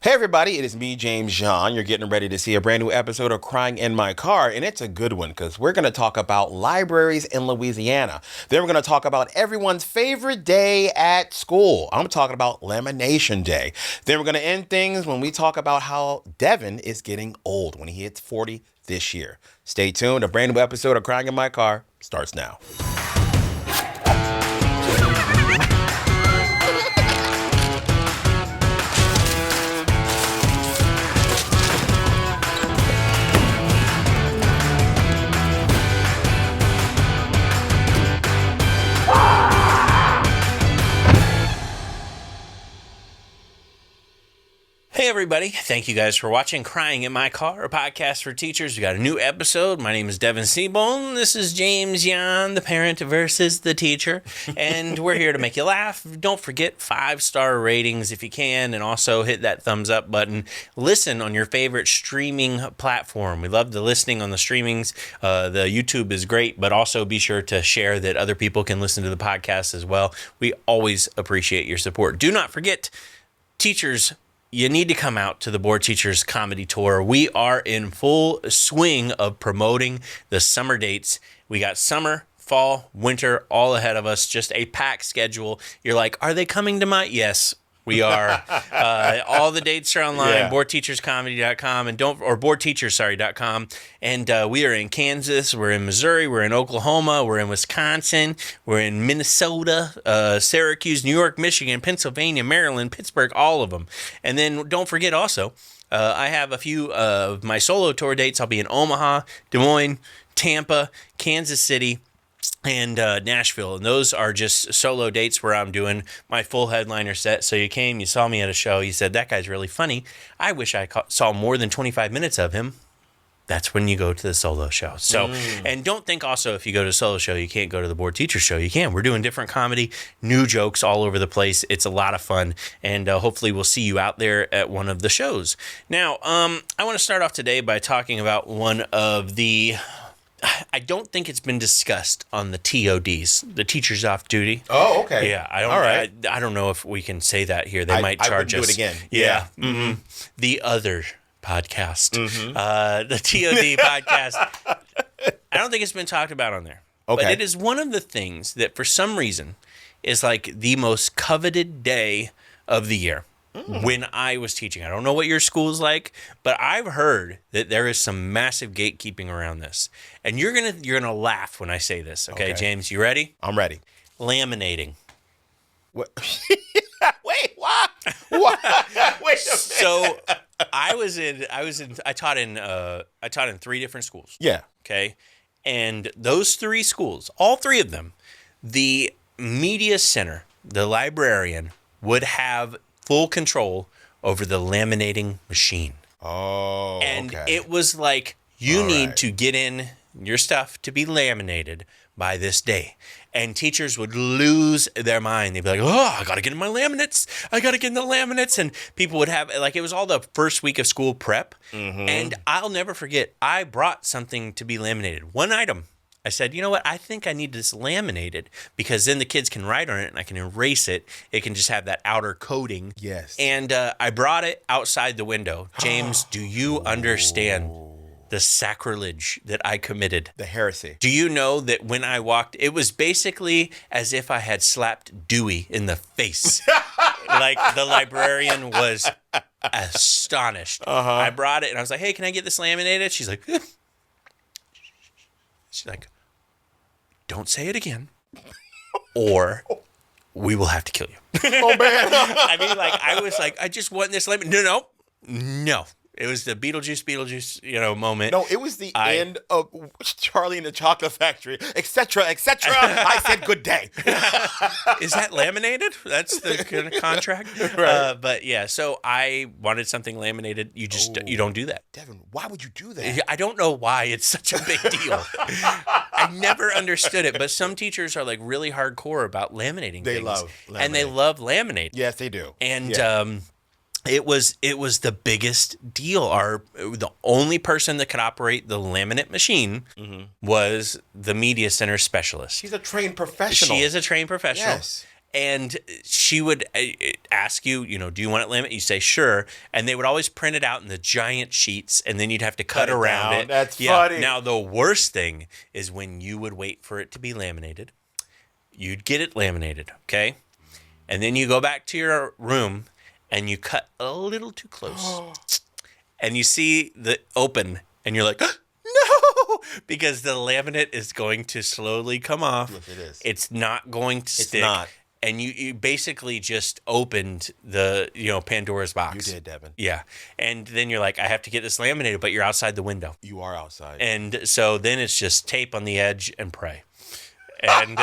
Hey everybody, it is me, James Jean. You're getting ready to see a brand new episode of Crying in My Car, and it's a good one because we're going to talk about libraries in Louisiana. Then we're going to talk about everyone's favorite day at school. I'm talking about Lamination Day. Then we're going to end things when we talk about how Devin is getting old when he hits 40 this year. Stay tuned. A brand new episode of Crying in My Car starts now. Hey everybody, thank you guys for watching Crying in My Car, a podcast for teachers. We got a new episode. My name is Devin Siebold. This is James Jan, the parent versus the teacher. And we're here to make you laugh. Don't forget 5-star ratings if you can, and also hit that thumbs up button. Listen on your favorite streaming platform. We love the listening on the streamings. The YouTube is great, but also be sure to share that other people can listen to the podcast as well. We always appreciate your support. Do not forget, teachers, you need to come out to the Board Teachers Comedy Tour. We are in full swing of promoting the summer dates. We got summer, fall, winter, all ahead of us. Just a packed schedule. You're like, are they coming to my? Yes, we are. All the dates are online, boardteacherscomedy.com or boardteachers.com. And we are in Kansas, we're in Missouri, we're in Oklahoma, we're in Wisconsin, we're in Minnesota, Syracuse, New York, Michigan, Pennsylvania, Maryland, Pittsburgh, all of them. And then don't forget also, I have a few of my solo tour dates. I'll be in Omaha, Des Moines, Tampa, Kansas City, and Nashville, and those are just solo dates where I'm doing my full headliner set. So you came, you saw me at a show, you said, that guy's really funny. I wish I saw more than 25 minutes of him. That's when you go to the solo show. So, and don't think also if you go to a solo show, you can't go to the Board Teacher show. You can. We're doing different comedy, new jokes all over the place. It's a lot of fun, and hopefully we'll see you out there at one of the shows. Now, I want to start off today by talking about one of the... I don't think it's been discussed on the TODs, the teachers off duty. Oh, okay. Yeah, I don't. All right. I don't know if we can say that here. They might charge us. Do it again. Yeah. Mm-hmm. The other podcast, the TOD podcast. I don't think it's been talked about on there. Okay. But it is one of the things that, for some reason, is like the most coveted day of the year. When I was teaching. I don't know what your school's like, but I've heard that there is some massive gatekeeping around this. And you're gonna laugh when I say this. Okay, James, you ready? I'm ready. Laminating. What? Wait, what? What? Wait a minute. So I taught in 3 different schools. Yeah. Okay. And those 3 schools, all 3 of them, the media center, the librarian, would have full control over the laminating machine. Oh, and okay. it was like, you need to get in your stuff to be laminated by this day. And teachers would lose their mind. They'd be like, oh, I got to get in my laminates. I got to get in the laminates. And people would have, like, it was all the first week of school prep. Mm-hmm. And I'll never forget, I brought something to be laminated. One item. I said, you know what? I think I need this laminated because then the kids can write on it and I can erase it. It can just have that outer coating. Yes. And I brought it outside the window. James, do you understand the sacrilege that I committed? The heresy. Do you know that when I walked, it was basically as if I had slapped Dewey in the face. Like the librarian was astonished. I brought it and I was like, hey, can I get this laminated? She's like, don't say it again, or we will have to kill you. Oh, man. I mean, like, I was like, I just want this lemon. No. It was the Beetlejuice, moment. No, it was the end of Charlie and the Chocolate Factory, etc., etc. I said good day. Is that laminated? That's the kind of contract? Right. But yeah, so I wanted something laminated. You don't do that. Devin, why would you do that? I don't know why it's such a big deal. I never understood it, but some teachers are like really hardcore about laminating They things. love laminating. And they love laminate. Yes, they do. And it was the biggest deal. The only person that could operate the laminate machine was the media center specialist. She's a trained professional. She is a trained professional. Yes. And she would ask you, do you want it laminated? You say, sure. And they would always print it out in the giant sheets, and then you'd have to cut around it. That's funny. Now, the worst thing is when you would wait for it to be laminated. You'd get it laminated, okay? And then you go back to your room, and you cut a little too close. And you see the open, and you're like, no! Because the laminate is going to slowly come off. Yes, it is. It's not going to stick. It's not. And you basically just opened the, Pandora's box. You did, Devin. Yeah. And then you're like, I have to get this laminated, but you're outside the window. You are outside. And so then it's just tape on the edge and pray. And,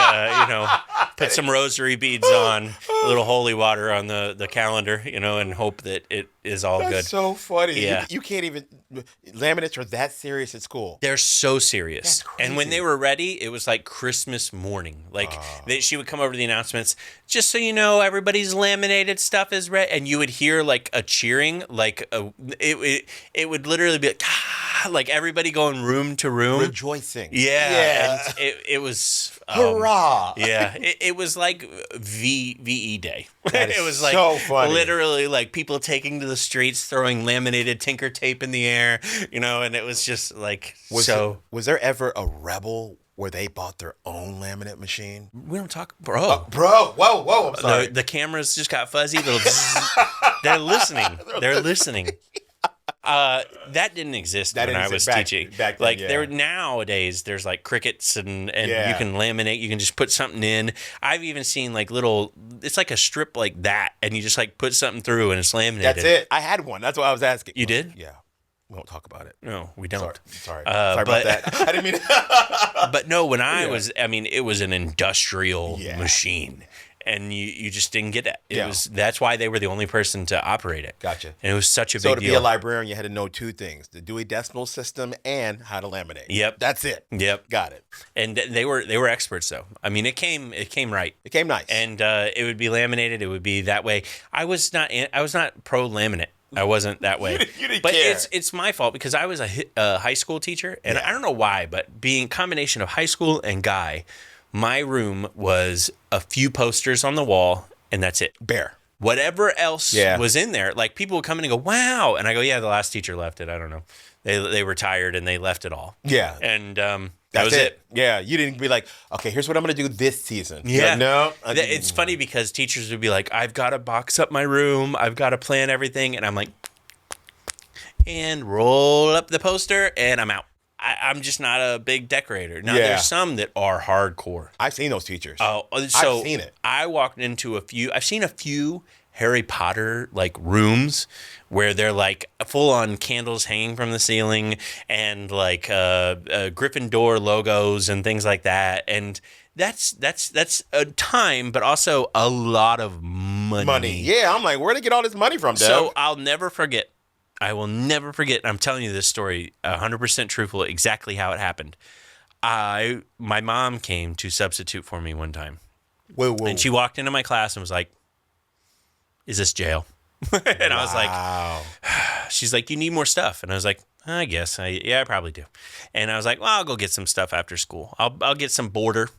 put some rosary beads on, a little holy water on the calendar, and hope that it is all That's good. so funny. Yeah. You can't even, laminates are that serious at school. They're so serious. That's crazy. And when they were ready, it was like Christmas morning. Like she would come over to the announcements, just so you know, everybody's laminated stuff is ready. And you would hear like a cheering, like it would literally be like everybody going room to room. Rejoicing. Yeah. And it was... Hurrah! Yeah, it was like VE Day. That is it was like so funny. Literally like people taking to the streets, throwing laminated tinker tape in the air, and it was just like Was there ever a rebel where they bought their own laminate machine? We don't talk, bro. Whoa! I'm sorry. The cameras just got fuzzy. They're listening. They're listening. That didn't exist when I was teaching. Back then, there nowadays, there's like crickets and you can laminate. You can just put something in. I've even seen like little. It's like a strip like that, and you just like put something through, and it's laminated. That's it. I had one. That's what I was asking. You did? Yeah. We won't talk about it. No, we don't. Sorry about that. I didn't mean. But no, when I was, it was an industrial machine. And you just didn't get it. That's why they were the only person to operate it. Gotcha. And it was such a big deal. So to be a librarian, you had to know two things: the Dewey Decimal System and how to laminate. Yep. That's it. Yep. Got it. And they were experts though. It came right. It came nice. And it would be laminated. It would be that way. I was not pro laminate. I wasn't that way. You didn't but care. It's my fault because I was a high school teacher, and I don't know why, but being a combination of high school and guy, my room was a few posters on the wall. And that's it. Bare. Whatever else was in there, like people would come in and go, wow. And I go, yeah, the last teacher left it. I don't know. They retired and they left it all. Yeah. And that was it. Yeah. You didn't be like, okay, here's what I'm going to do this season. Yeah. Like, no. It's funny because teachers would be like, I've got to box up my room. I've got to plan everything. And I'm like, and roll up the poster and I'm out. I'm just not a big decorator. Now, there's some that are hardcore. I've seen those teachers. So I've seen it. I walked into I've seen a few Harry Potter like rooms where they're like full on candles hanging from the ceiling and like Gryffindor logos and things like that. And that's a time, but also a lot of money. Yeah, I'm like, where'd they get all this money from, Dev? So I'll never forget. I will never forget. I'm telling you this story 100% truthful, exactly how it happened. My mom came to substitute for me one time. Whoa. And she walked into my class and was like, is this jail? And I was like, she's like, you need more stuff. And I was like, I guess. I probably do. And I was like, well, I'll go get some stuff after school. I'll get some border,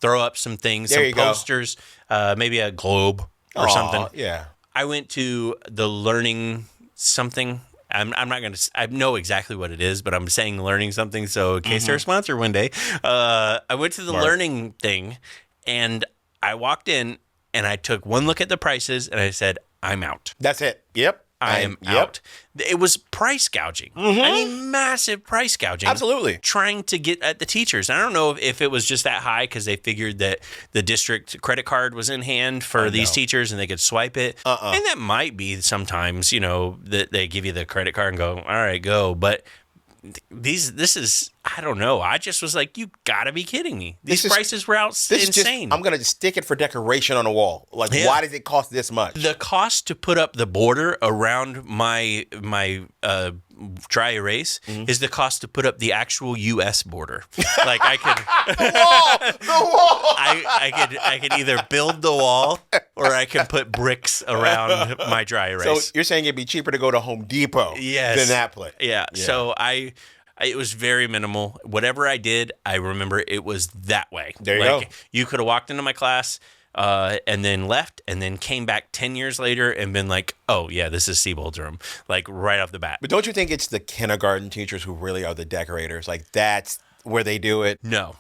throw up some things, some posters, maybe a globe or something. Yeah. I went to the learning something. I'm not going to, I know exactly what it is, but I'm saying learning something. So in case they're a sponsor one day, I went to the learning thing and I walked in and I took one look at the prices and I said, I'm out. That's it. Yep. I am out. It was price gouging. I mean, massive price gouging. Absolutely. Trying to get at the teachers. I don't know if it was just that high because they figured that the district credit card was in hand for these teachers and they could swipe it. And that might be sometimes, that they give you the credit card and go, all right, go. But this is, I don't know. I just was like, you gotta be kidding me. These prices were insane. I'm gonna just stick it for decoration on the wall. Like, why does it cost this much? The cost to put up the border around my dry erase is the cost to put up the actual U.S. border. Like I could the wall. I could either build the wall or I could put bricks around my dry erase. So you're saying it'd be cheaper to go to Home Depot than that place? Yeah. So it was very minimal. Whatever I did, I remember it was that way. There you go. You could have walked into my class. and then left, and then came back 10 years later and been like, oh, yeah, this is Siebold's room, like right off the bat. But don't you think it's the kindergarten teachers who really are the decorators? Like, that's where they do it? No.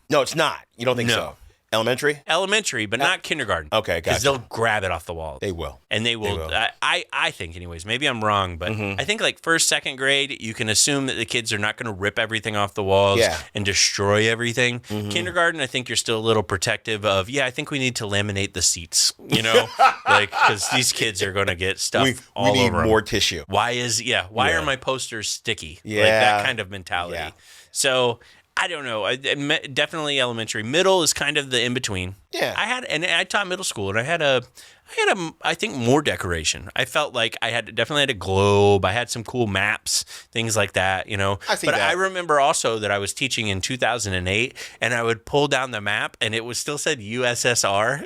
No, it's not. You don't think No. so? Elementary? Elementary, but not kindergarten. Okay, Because gotcha. they'll grab it off the wall. They will. And they will. I think, anyways, maybe I'm wrong, but Mm-hmm. I think like first, second grade, you can assume that the kids are not going to rip everything off the walls Yeah. and destroy everything. Mm-hmm. Kindergarten, I think you're still a little protective of, I think we need to laminate the seats, like, because these kids are going to get stuff We all need over 'em. more tissue. Why Yeah. are my posters sticky? Like Yeah. that kind of mentality. Yeah. So I don't know. Definitely elementary. Middle is kind of the in between. Yeah. I taught middle school, and I had I think more decoration. I felt like I definitely had a globe. I had some cool maps, things like that, I see But that. I remember also that I was teaching in 2008, and I would pull down the map, and it was still said USSR,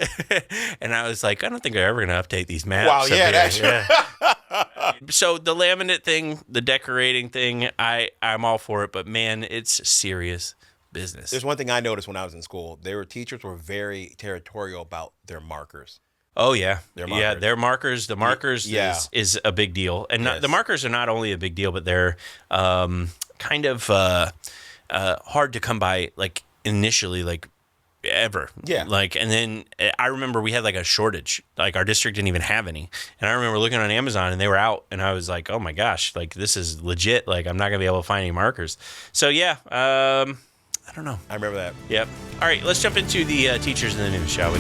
and I was like, I don't think they're ever going to update these maps. Wow, up yeah, here. that's So the laminate thing, the decorating thing, I'm all for it, but man, it's serious business. There's one thing I noticed when I was in school. Teachers were very territorial about their markers. Oh yeah, Their yeah, markers. their markers. The markers Yeah. is a big deal, and Yes. the markers are not only a big deal, but they're kind of hard to come by. Like initially, like ever. Yeah. Like, and then I remember we had like a shortage. Like our district didn't even have any, and I remember looking on Amazon and they were out, and I was like, oh my gosh, like this is legit. Like I'm not gonna be able to find any markers. So yeah, I don't know. I remember that. Yep. All right, let's jump into the teachers in the news, shall we?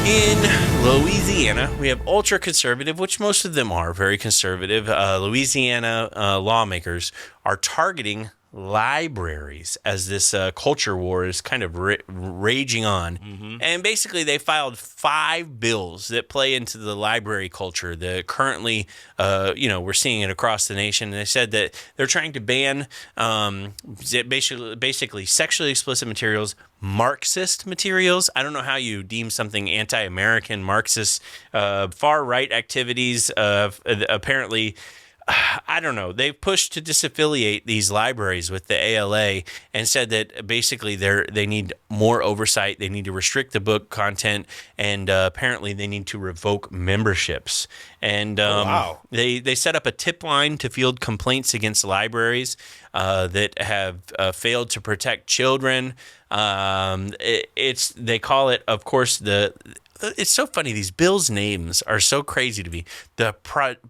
In Louisiana, we have ultra conservative, which most of them are very conservative. Louisiana lawmakers are targeting libraries as this culture war is kind of raging on. And basically, they filed 5 bills that play into the library culture that currently, we're seeing it across the nation. And they said that they're trying to ban basically sexually explicit materials, Marxist materials. I don't know how you deem something anti-American, Marxist, far-right activities. Apparently, I don't know. They've pushed to disaffiliate these libraries with the ALA and said that basically they need more oversight. They need to restrict the book content, and apparently they need to revoke memberships. And wow. they set up a tip line to field complaints against libraries that have failed to protect children. They call it, of course, it's so funny. These bills' names are so crazy to me. The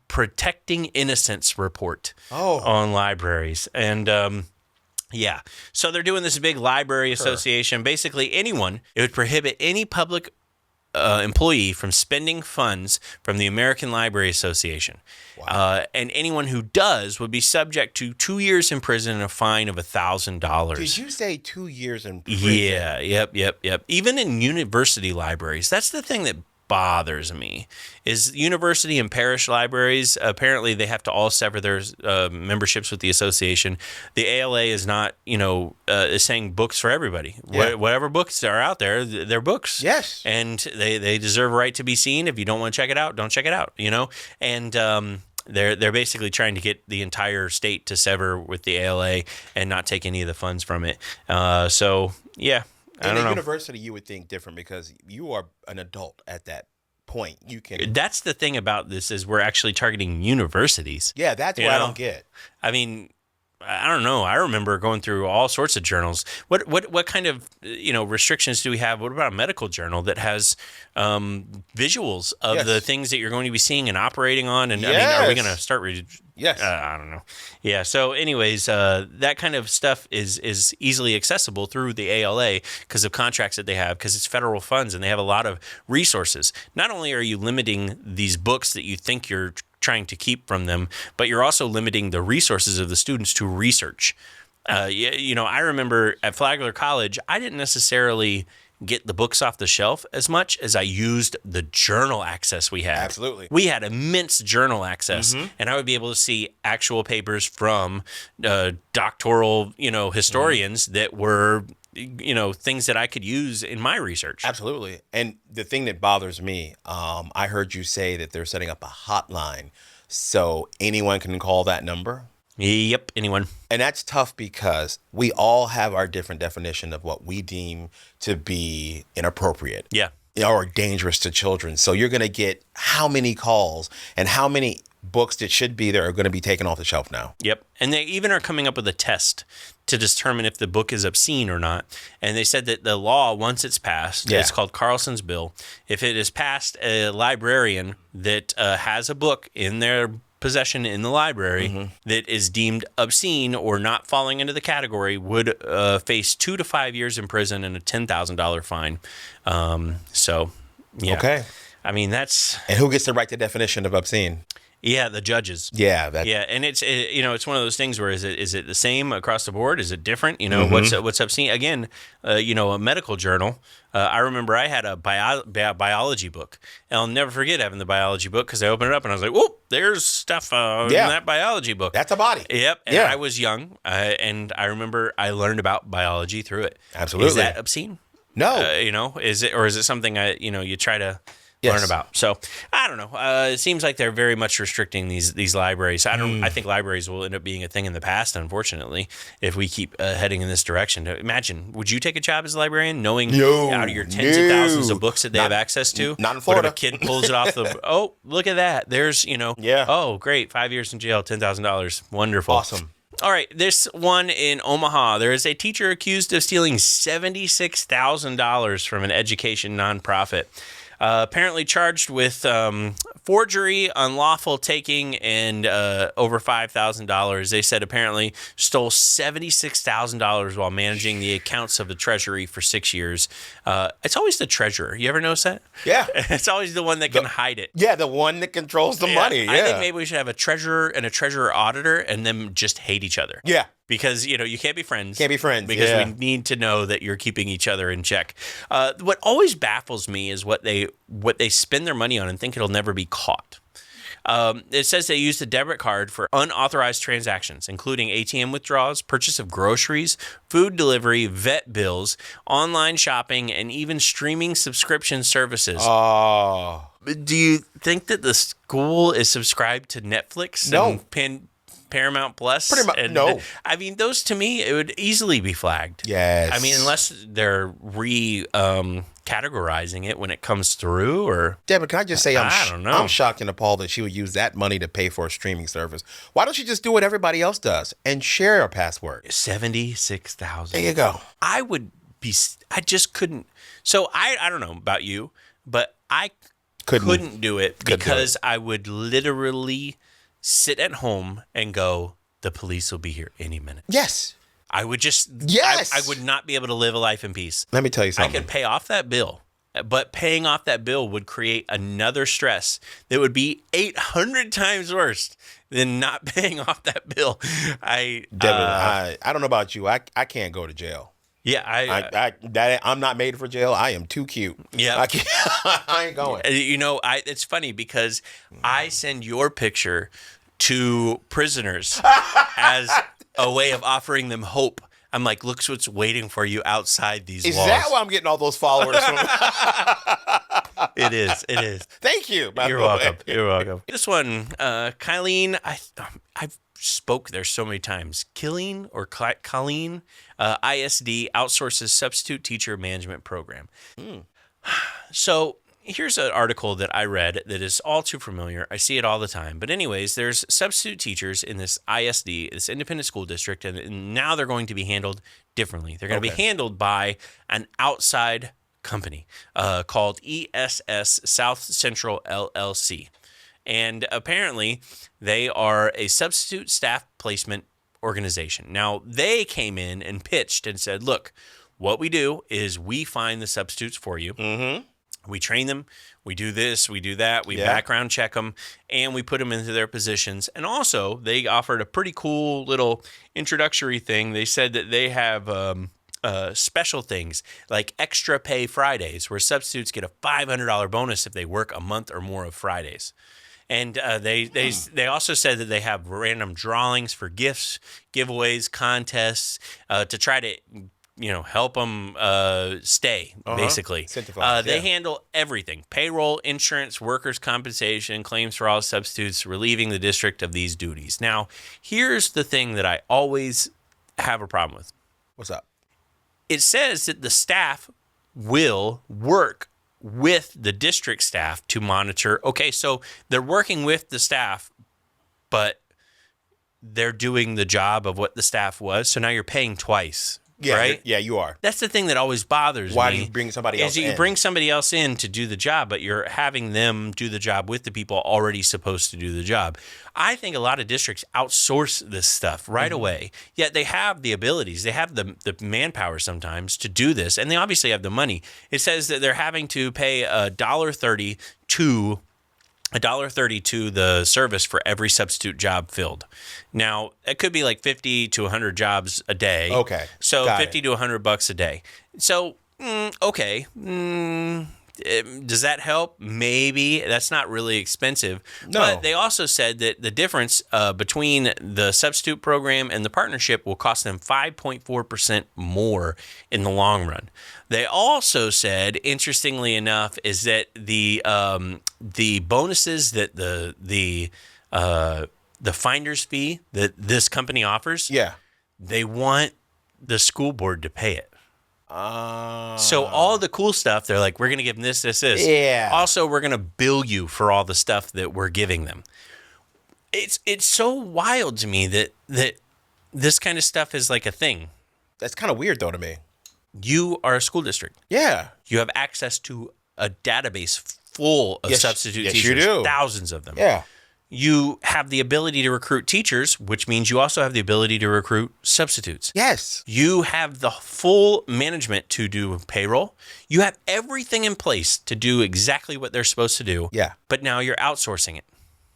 Protecting Innocence Report on libraries. And yeah, so they're doing this big library association. Basically, it would prohibit any public employee from spending funds from the American Library Association. Wow. And anyone who does would be subject to 2 years in prison and a fine of $1,000. Did you say 2 years in prison? Yeah, yep. Even in university libraries, that's the thing that bothers me, is university and parish libraries, apparently they have to all sever their memberships with the association. The ALA is not, is saying books for everybody. Yeah. Whatever books are out there, they're books. Yes. And they deserve a right to be seen. If you don't want to check it out, don't check it out, And they're basically trying to get the entire state to sever with the ALA and not take any of the funds from it. So, yeah. In a university, you would think different because you are an adult at that point. You can. That's the thing about this is we're actually targeting universities. Yeah, that's what I don't get. I mean, I don't know. I remember going through all sorts of journals. What kind of restrictions do we have? What about a medical journal that has visuals of Yes. the things that you're going to be seeing and operating on? And I mean, Yes. are we going to start? Yes. I don't know. Yeah. So, anyways, that kind of stuff is easily accessible through the ALA because of contracts that they have, because it's federal funds and they have a lot of resources. Not only are you limiting these books that you think you're trying to keep from them, but you're also limiting the resources of the students to research. I remember at Flagler College, I didn't necessarily get the books off the shelf as much as I used the journal access we had. Absolutely. We had immense journal access, and I would be able to see actual papers from doctoral, historians that were, things that I could use in my research. Absolutely. And the thing that bothers me, I heard you say that they're setting up a hotline so anyone can call that number. Yep. Anyone. And that's tough because we all have our different definition of what we deem to be inappropriate. Yeah. Or dangerous to children. So you're going to get how many calls and how many books that should be there are going to be taken off the shelf now. Yep. And they even are coming up with a test to determine if the book is obscene or not. And they said that the law, once it's passed, it's called Carlson's Bill. If it is passed, a librarian that has a book in their possession in the library that is deemed obscene or not falling into the category would face 2 to 5 years in prison and a $10,000 fine. So, yeah. Okay. I mean, that's... And who gets to write the definition of obscene? Yeah, the judges. Yeah. Yeah, and it's it's one of those things where is it the same across the board? Is it different? What's obscene? Again, a medical journal. I remember I had a biology book, and I'll never forget having the biology book because I opened it up and I was like, "Whoop, there's stuff in that biology book." That's a body. Yep. And I was young, and I remember I learned about biology through it. Absolutely. Is that obscene? No. Is it something you try to learn about? So I don't know. It seems like they're very much restricting these libraries. I think libraries will end up being a thing in the past, unfortunately, if we keep heading in this direction. Imagine, would you take a job as a librarian knowing out of your tens of thousands of books that they have access to? Not in Florida. What if a kid pulls it off oh, look at that. There's, oh, great, 5 years in jail, $10,000. Wonderful. Awesome. All right, this one in Omaha, there is a teacher accused of stealing $76,000 from an education nonprofit. Apparently charged with forgery, unlawful taking, and over $5,000. They said apparently stole $76,000 while managing the accounts of the Treasury for 6 years. It's always the treasurer. You ever notice that? Yeah. It's always the one that can hide it. Yeah, the one that controls the money. Yeah. I think maybe we should have a treasurer and a treasurer auditor and them just hate each other. Yeah. Because, you can't be friends. Can't be friends. Because we need to know that you're keeping each other in check. What always baffles me is what they spend their money on and think it'll never be caught. It says they use the debit card for unauthorized transactions, including ATM withdrawals, purchase of groceries, food delivery, vet bills, online shopping, and even streaming subscription services. Oh. Do you think that the school is subscribed to Netflix? No. And Paramount Plus? Pretty much, no. I mean, those to me, it would easily be flagged. Yes. I mean, unless they're categorizing it when it comes through, or... Devin, can I just say I don't know. I'm shocked and appalled that she would use that money to pay for a streaming service. Why don't you just do what everybody else does and share a password? $76,000. There you go. I just couldn't. So I don't know about you, but I couldn't do it because I would literally sit at home and go, the police will be here any minute. Yes. I would just, yes. I would not be able to live a life in peace. Let me tell you something. I could pay off that bill, but paying off that bill would create another stress that would be 800 times worse than not paying off that bill. Devin, I don't know about you. I can't go to jail. Yeah, I'm not made for jail. I am too cute. Yeah, I ain't going. It's funny because I send your picture to prisoners as a way of offering them hope. I'm like, look what's waiting for you outside these walls. Is that why I'm getting all those followers from? It is. Thank you. You're welcome. This one, Kylene, I've spoke there so many times. Kylene or Colleen, ISD outsources substitute teacher management program. So here's an article that I read that is all too familiar. I see it all the time. But anyways, there's substitute teachers in this ISD, this independent school district, and now they're going to be handled differently. They're going to be handled by an outside company called ESS South Central LLC. And apparently, they are a substitute staff placement organization. Now, they came in and pitched and said, look, what we do is we find the substitutes for you. Mm-hmm. We train them. We do this. We do that. We background check them, and we put them into their positions. And also, they offered a pretty cool little introductory thing. They said that they have special things like extra pay Fridays, where substitutes get a $500 bonus if they work a month or more of Fridays. And they also said that they have random drawings for gifts, giveaways, contests to try to help them stay, basically. Incentivize, They yeah. handle everything: payroll, insurance, workers' compensation, claims for all substitutes, relieving the district of these duties. Now, here's the thing that I always have a problem with. What's up? It says that the staff will work with the district staff to monitor. Okay, so they're working with the staff, but they're doing the job of what the staff was. So now you're paying twice, Yeah, right? yeah, you are. That's the thing that always bothers me. Why do you bring somebody else is you in? bring somebody else in to do the job, but you're having them do the job with the people already supposed to do the job. I think a lot of districts outsource this stuff right away, yet they have the abilities. They have the manpower sometimes to do this, and they obviously have the money. It says that they're having to pay $1.30 to the service for every substitute job filled. Now, it could be like 50 to 100 jobs a day. Okay. So Got 50 to 100 bucks a day. So, okay. Does that help? Maybe. That's not really expensive. No. But they also said that the difference between the substitute program and the partnership will cost them 5.4% more in the long run. They also said, interestingly enough, is that the bonuses that the finder's fee that this company offers, Yeah. they want the school board to pay it. So all the cool stuff, they're like, we're going to give them this. Yeah. Also, we're going to bill you for all the stuff that we're giving them. It's so wild to me that this kind of stuff is like a thing. That's kind of weird, though, to me. You are a school district. Yeah. You have access to a database full of substitute yes, teachers. you do. Thousands of them. Yeah. You have the ability to recruit teachers, which means you also have the ability to recruit substitutes. Yes. You have the full management to do payroll. You have everything in place to do exactly what they're supposed to do. Yeah. But now you're outsourcing it.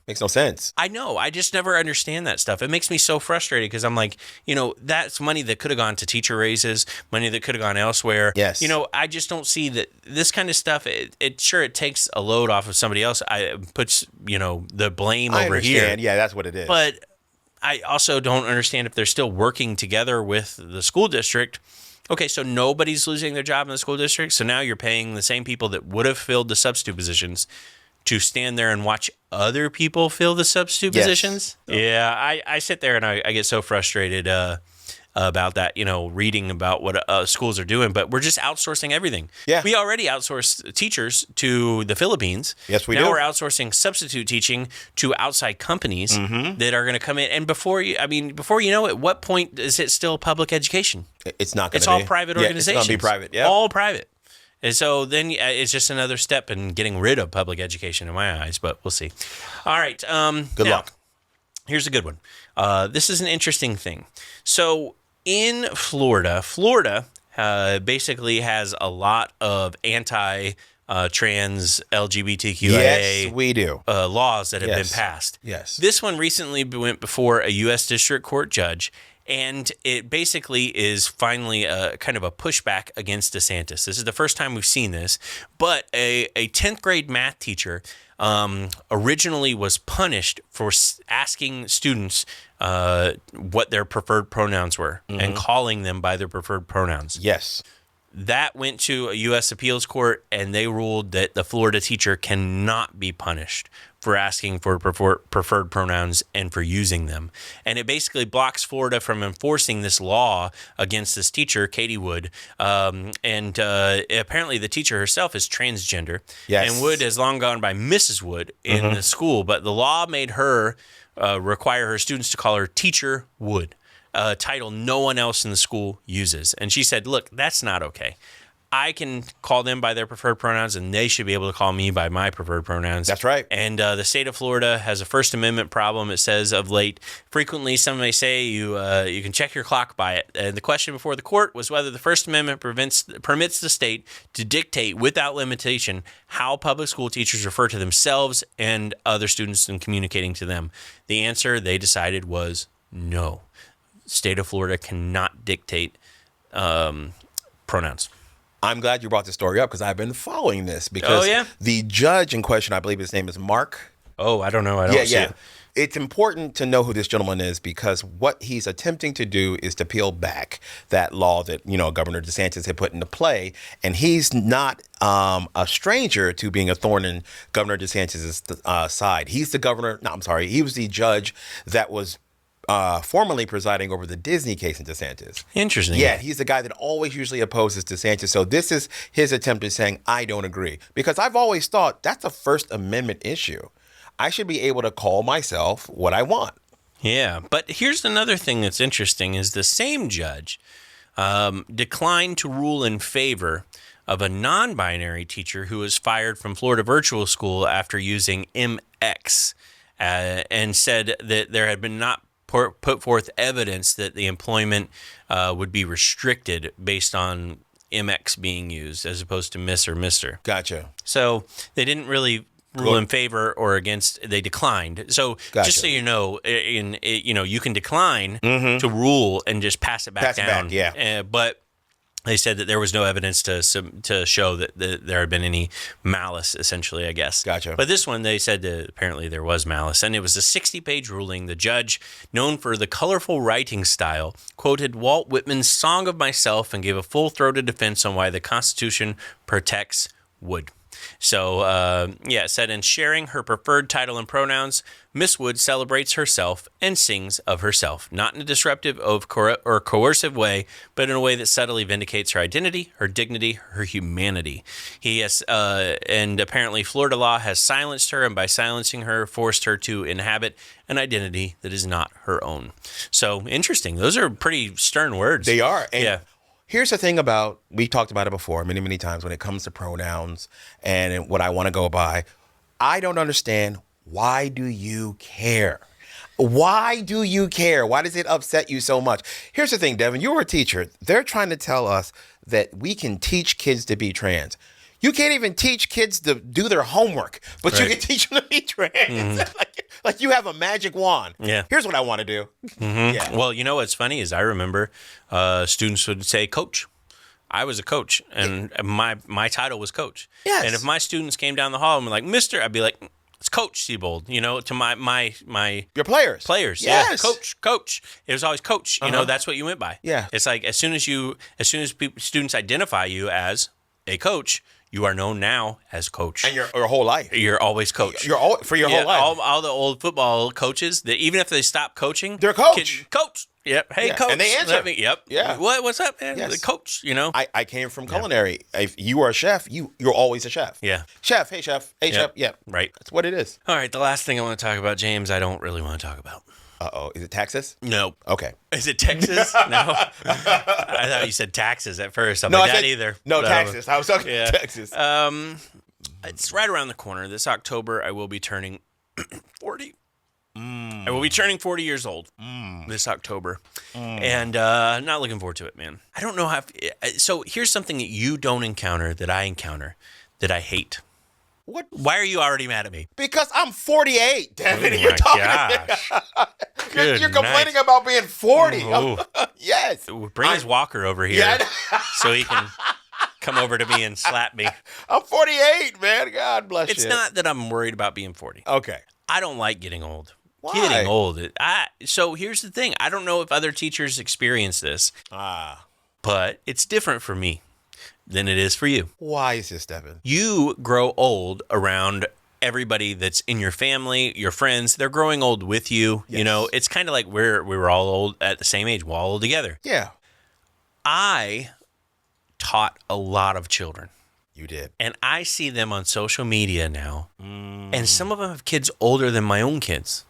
Makes no sense. I know. I just never understand that stuff. It makes me so frustrated because I'm like, that's money that could have gone to teacher raises, money that could have gone elsewhere. Yes. I just don't see that this kind of stuff. It takes a load off of somebody else. It puts, the blame I over understand. here. Yeah, that's what it is. But I also don't understand if they're still working together with the school district. Okay, so nobody's losing their job in the school district. So now you're paying the same people that would have filled the substitute positions to stand there and watch other people fill the substitute positions. Yeah, I sit there and I get so frustrated about that, reading about what schools are doing, but we're just outsourcing everything. Yeah. We already outsourced teachers to the Philippines. Yes, we now do. We're outsourcing substitute teaching to outside companies that are going to come in. And before you know it, what point is it still public education? It's not going to be. It's all private organizations. It's going to be private. Yeah. All private. And so then it's just another step in getting rid of public education in my eyes, but we'll see. All right. Good luck. Here's a good one. This is an interesting thing. So in Florida basically has a lot of trans LGBTQIA Yes, we do. laws that have been passed. Yes. This one recently went before a U.S. District Court judge, and it basically is finally a kind of a pushback against DeSantis. This is the first time we've seen this, but a 10th grade math teacher originally was punished for asking students what their preferred pronouns were and calling them by their preferred pronouns. Yes. That went to a U.S. appeals court, and they ruled that the Florida teacher cannot be punished for asking for preferred pronouns and for using them. And it basically blocks Florida from enforcing this law against this teacher, Katie Wood. And apparently the teacher herself is transgender. Yes. And Wood has long gone by Mrs. Wood in the school, but the law made her require her students to call her Teacher Wood. A title no one else in the school uses. And she said, look, that's not okay. I can call them by their preferred pronouns, and they should be able to call me by my preferred pronouns. That's right. And the state of Florida has a First Amendment problem. It says of late, frequently some may say you can check your clock by it. And the question before the court was whether the First Amendment permits the state to dictate without limitation how public school teachers refer to themselves and other students in communicating to them. The answer they decided was no. State of Florida cannot dictate pronouns. I'm glad you brought this story up because I've been following this because the judge in question, I believe his name is Mark. Oh, I don't know. I don't see it. it's important to know who this gentleman is because what he's attempting to do is to peel back that law that, Governor DeSantis had put into play. And he's not a stranger to being a thorn in Governor DeSantis' side. He's the governor. No, I'm sorry. He was the judge that was formerly presiding over the Disney case in DeSantis. Interesting. Yeah, he's the guy that always usually opposes DeSantis. So this is his attempt at saying, I don't agree. Because I've always thought that's a First Amendment issue. I should be able to call myself what I want. Yeah, but here's another thing that's interesting is the same judge declined to rule in favor of a non-binary teacher who was fired from Florida Virtual School after using MX and said that there had been not put forth evidence that the employment would be restricted based on MX being used as opposed to Miss or Mister. Gotcha. So they didn't really rule in favor or against. They declined. So just so you know, you can decline to rule and just pass it back down. But they said that there was no evidence to show that there had been any malice, essentially, I guess. Gotcha. But this one, they said that apparently there was malice. And it was a 60-page ruling. The judge, known for the colorful writing style, quoted Walt Whitman's Song of Myself and gave a full-throated defense on why the Constitution protects wood. So, it said, in sharing her preferred title and pronouns, Miss Wood celebrates herself and sings of herself, not in a disruptive or coercive way, but in a way that subtly vindicates her identity, her dignity, her humanity. And apparently Florida law has silenced her, and by silencing her, forced her to inhabit an identity that is not her own. So, interesting. Those are pretty stern words. They are. And yeah. Here's the thing about, we talked about it before many, many times when it comes to pronouns and what I want to go by. I don't understand. Why do you care? Why do you care? Why does it upset you so much? Here's the thing, Devin, you're a teacher. They're trying to tell us that we can teach kids to be trans. You can't even teach kids to do their homework, but you can teach them to be trans. Like you have a magic wand. Yeah. Here's what I want to do. Yeah. Well, what's funny is I remember students would say, Coach. I was a coach, and my title was Coach. Yes. And if my students came down the hall and were like, Mister, I'd be like, it's Coach Siebold, to my your players. Players, yes. Yeah. Coach. It was always Coach. That's what you went by. Yeah. It's like as soon as students identify you as a coach, you are known now as Coach. And your whole life. You're always Coach. For your whole life. All the old football coaches, that even if they stop coaching, they're Coach. Coach. Yep. Hey, Coach. And they answer. Yep. Yeah. What's up, man? Yes. The Coach, I came from culinary. If you are a chef, you're always a chef. Yeah. Chef. Hey, chef. Hey, chef. Yeah. Right. That's what it is. All right. The last thing I want to talk about, James, I don't really want to talk about. Uh-oh. Is it Texas? No. Okay. Is it Texas? No. I thought you said taxes at first. I'm like, that either. No, Texas. I was talking Texas. It's right around the corner. This October, I will be turning 40. I will be turning 40 years old this October. And not looking forward to it, man. I don't know how. So here's something that you don't encounter that I encounter that I hate. What? Why are you already mad at me? Because I'm 48, Devin. Oh You're my talking. gosh. You're complaining about being 40. Yes. Bring his walker over here so he can come over to me and slap me. I'm 48, man. God bless you. It's not that I'm worried about being 40. Okay. I don't like getting old. Why? Getting old. So here's the thing. I don't know if other teachers experience this, but it's different for me than it is for you. Why is this, Devin? You grow old around everybody that's in your family, your friends. They're growing old with you. Yes. It's kind of like we were all old at the same age. We're all old together. Yeah. I taught a lot of children. You did. And I see them on social media now. And some of them have kids older than my own kids.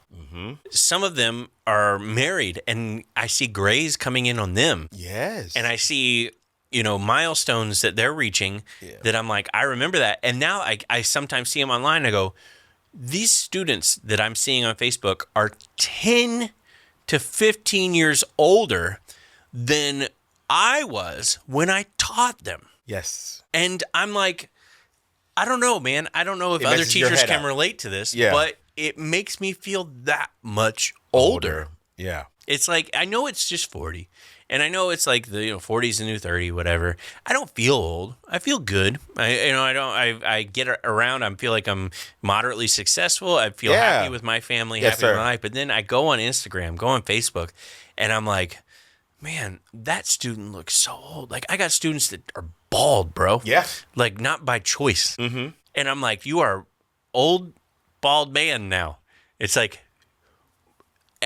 Some of them are married, and I see grays coming in on them. Yes. And I see, milestones that they're reaching that I'm like, I remember that. And now I sometimes see them online. I go, these students that I'm seeing on Facebook are 10 to 15 years older than I was when I taught them. Yes. And I'm like, I don't know, man. I don't know if other teachers can relate to this, but it makes me feel that much older. Yeah. It's like, I know it's just 40, And I know it's like the 40's the new 30, whatever. I don't feel old. I feel good. I get around. I feel like I'm moderately successful. I feel happy with my family, Yes, happy with sir. my life. But then I go on Instagram, go on Facebook, and I'm like, man, that student looks so old. Like, I got students that are bald, bro. Yeah. Like, not by choice. Mm-hmm. And I'm like, you are old, bald man now. It's like,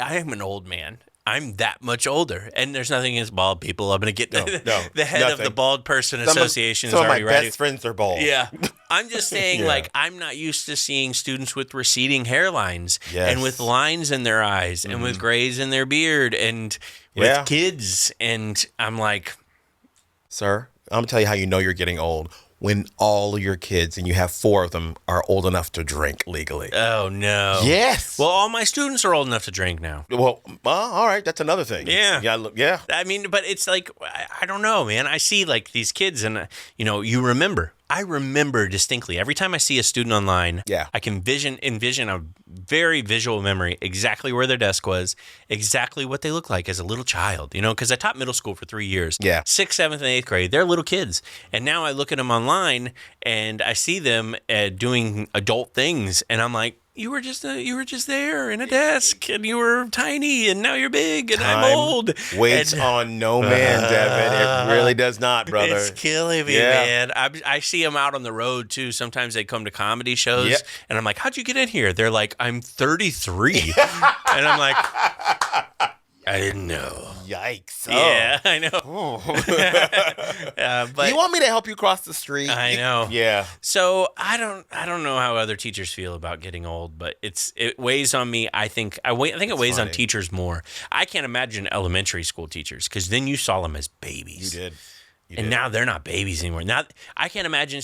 I am an old man. I'm that much older. And there's nothing against bald people. I'm going to get the head of the Bald Person Association is already my ready. best friends are bald. Yeah. I'm just saying, like, I'm not used to seeing students with receding hairlines and with lines in their eyes and with grays in their beard and with kids. And I'm like, Sir, I'm going to tell you how you know you're getting old. When all your kids, and you have 4 of them, are old enough to drink legally. oh, no. Yes. Well, all my students are old enough to drink now. Well, all right. That's another thing. Yeah. Yeah. I mean, but it's like, I don't know, man. I see like these kids and, you remember. I remember distinctly every time I see a student online. Yeah. I can envision a very visual memory, exactly where their desk was, exactly what they look like as a little child, because I taught middle school for 3 years. Yeah. 6th, 7th, and 8th grade. They're little kids. And now I look at them online and I see them doing adult things. And I'm like, you were just there in a desk, and you were tiny, and now you're big, and I'm old. Waits on no man, Devin. It really does not, brother. It's killing me, man. I see them out on the road too. Sometimes they come to comedy shows, and I'm like, "How'd you get in here?" They're like, "I'm 33," and I'm like, "I didn't know." Yikes! Yeah, I know. But you want me to help you cross the street? I know. Yeah. So I don't know how other teachers feel about getting old, but it weighs on me. I think it weighs on teachers more. I can't imagine elementary school teachers because then you saw them as babies. You did. And now they're not babies anymore. Now I can't imagine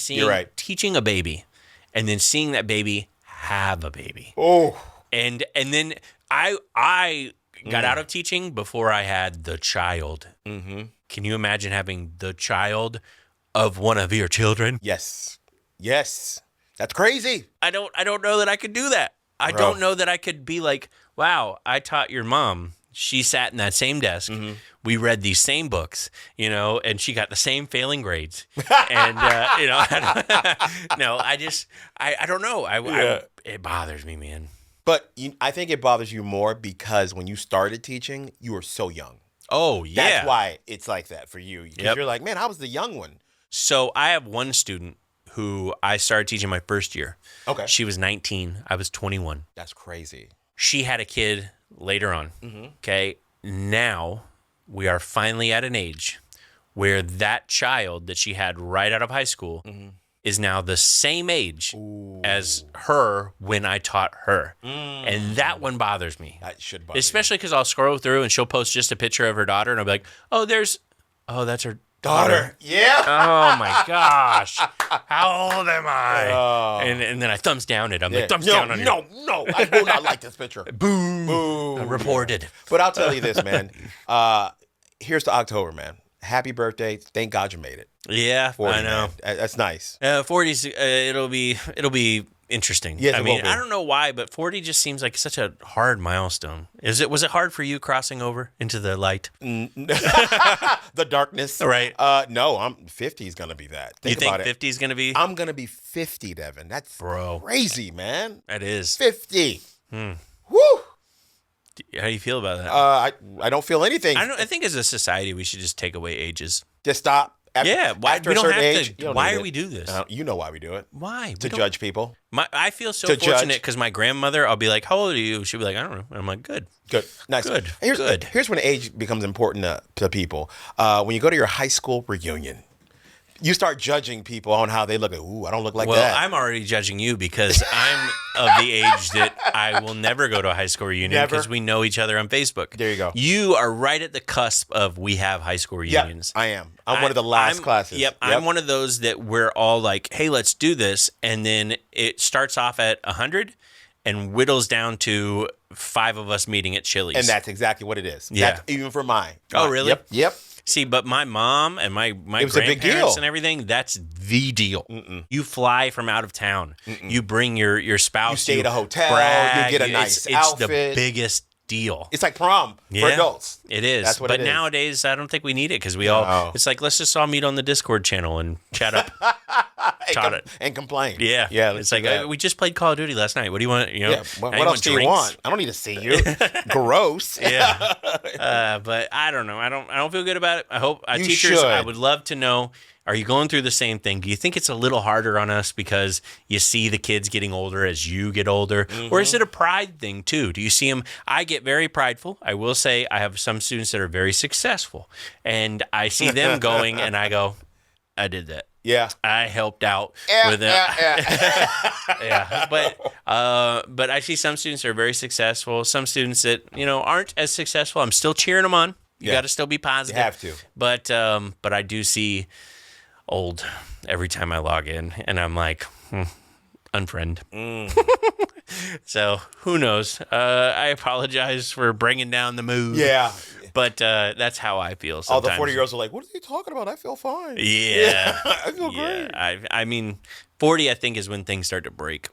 teaching a baby and then seeing that baby have a baby. Oh. And then I got out of teaching before I had the child. Mm-hmm. Can you imagine having the child of one of your children? Yes. That's crazy. I don't know that I could do that. I don't know that I could be like, wow, I taught your mom. She sat in that same desk. Mm-hmm. We read these same books, and she got the same failing grades. And, no, I don't know. It bothers me, man. But I think it bothers you more because when you started teaching, you were so young. Oh, yeah. That's why it's like that for you. Because you're like, man, I was the young one. So I have one student who I started teaching my first year. Okay. She was 19. I was 21. That's crazy. She had a kid later on. Mm-hmm. Okay. Now we are finally at an age where that child that she had right out of high school is now the same age as her when I taught her. And that one bothers me. That should bother Especially because I'll scroll through and she'll post just a picture of her daughter and I'll be like, that's her daughter. Yeah. Oh my gosh. How old am I? And then I thumbs down it. I'm like, thumbs down on you. No. I will not like this picture. Boom. Reported. But I'll tell you this, man. Here's to October, man. Happy birthday. Thank God you made it. Yeah, 40, I know. Man. That's nice. 40's, it'll be interesting. Yes, I mean, I don't know why, but 40 just seems like such a hard milestone. Was it hard for you crossing over into the light? The darkness. Right. No, 50 is going to be that. You think 50 is going to be? I'm going to be 50, Devin. That's crazy, man. That is. 50. Woo. How do you feel about that? I don't feel anything. I think as a society, we should just take away ages. Just stop. After a certain age. Why do we do this? You know why we do it. Why? To judge people. I feel so fortunate because my grandmother, I'll be like, how old are you? She'll be like, I don't know. And I'm like, good. Nice. Good. Here's when age becomes important to people. When you go to your high school reunion, you start judging people on how they look. Ooh, I don't look like that. Well, I'm already judging you because I'm of the age that I will never go to a high school reunion because we know each other on Facebook. There you go. You are right at the cusp of we have high school reunions. Yeah, I am. I'm one of the last classes. Yep, I'm one of those that we're all like, hey, let's do this. And then it starts off at 100 and whittles down to 5 of us meeting at Chili's. And that's exactly what it is. Yeah. That's even for mine. Oh, really? Yep. See, but my mom and my grandparents and everything, that's the deal. You fly from out of town. You bring your spouse. You stay at a hotel. Brag. You get a nice it's outfit. It's the biggest deal. It's like prom for adults. It is. That's what but it is. nowadays, I don't think we need it because we all, it's like, let's just all meet on the Discord channel and chat up. And complain. Yeah. Yeah. It's like, we just played Call of Duty last night. What do you want? You know, What else do you want? I don't need to see you. Gross. Yeah. But I don't know. I don't feel good about it. I hope You teachers, should. I would love to know, are you going through the same thing? Do you think it's a little harder on us because you see the kids getting older as you get older? Or is it a pride thing too? Do you see them? I get very prideful. I will say I have some students that are very successful. And I see them going and I go, I did that. Yeah. I helped out with them. Yeah. But I see some students that are very successful. Some students that, aren't as successful. I'm still cheering them on. You got to still be positive. You have to. But I do see old every time I log in, and I'm like, unfriend. So who knows? I apologize for bringing down the mood. Yeah. But that's how I feel All sometimes. the 40-year-olds are like, what are you talking about? I feel fine. Yeah. I feel great. I mean, 40, I think, is when things start to break.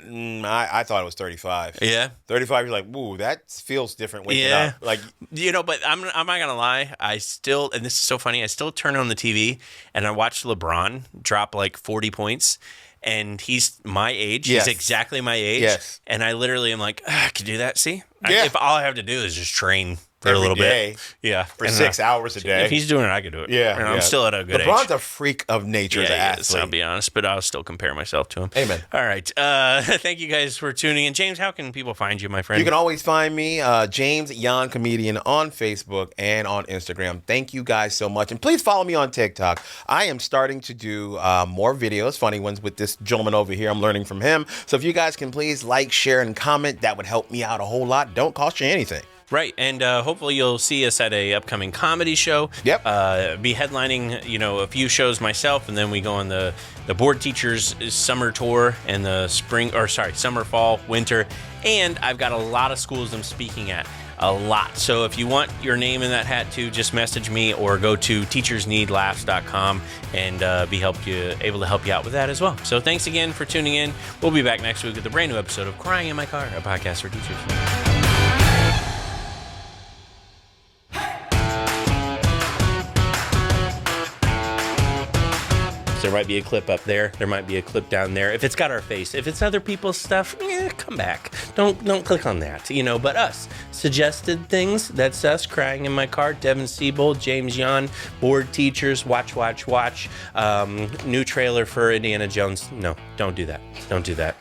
I thought it was 35. Yeah. 35, you're like, ooh, that feels different waking up. Like, but I'm not going to lie. I still, and this is so funny, I still turn on the TV and I watch LeBron drop like 40 points. And he's my age. Yes. He's exactly my age. Yes. And I literally am like, I could do that. See? Yeah. If all I have to do is just train for a every little day, bit. Yeah. For 6 hours a day. If he's doing it, I could do it. Yeah. I'm still at a good LeBron's age. a freak of nature as an Yeah, he is, athlete. I'll be honest, but I'll still compare myself to him. Amen. All right. Thank you guys for tuning in. James, how can people find you, my friend? You can always find me, James Yan Comedian, on Facebook and on Instagram. Thank you guys so much. And please follow me on TikTok. I am starting to do more videos, funny ones, with this gentleman over here. I'm learning from him. So if you guys can please like, share, and comment, that would help me out a whole lot. Don't cost you anything. Right, and hopefully you'll see us at a upcoming comedy show. Yep. Be headlining, a few shows myself, and then we go on the board teachers summer tour and the summer, fall, winter, and I've got a lot of schools I'm speaking at. A lot. So if you want your name in that hat too, just message me or go to teachersneedlaughs.com and be able to help you out with that as well. So thanks again for tuning in. We'll be back next week with a brand new episode of Crying in My Car, a podcast for teachers. There might be a clip up there. There might be a clip down there. If it's got our face, if it's other people's stuff, come back. Don't click on that. But us suggested things. That's us crying in my car. Devin, Siebold, James Yan, board teachers. Watch. New trailer for Indiana Jones. No, don't do that. Don't do that.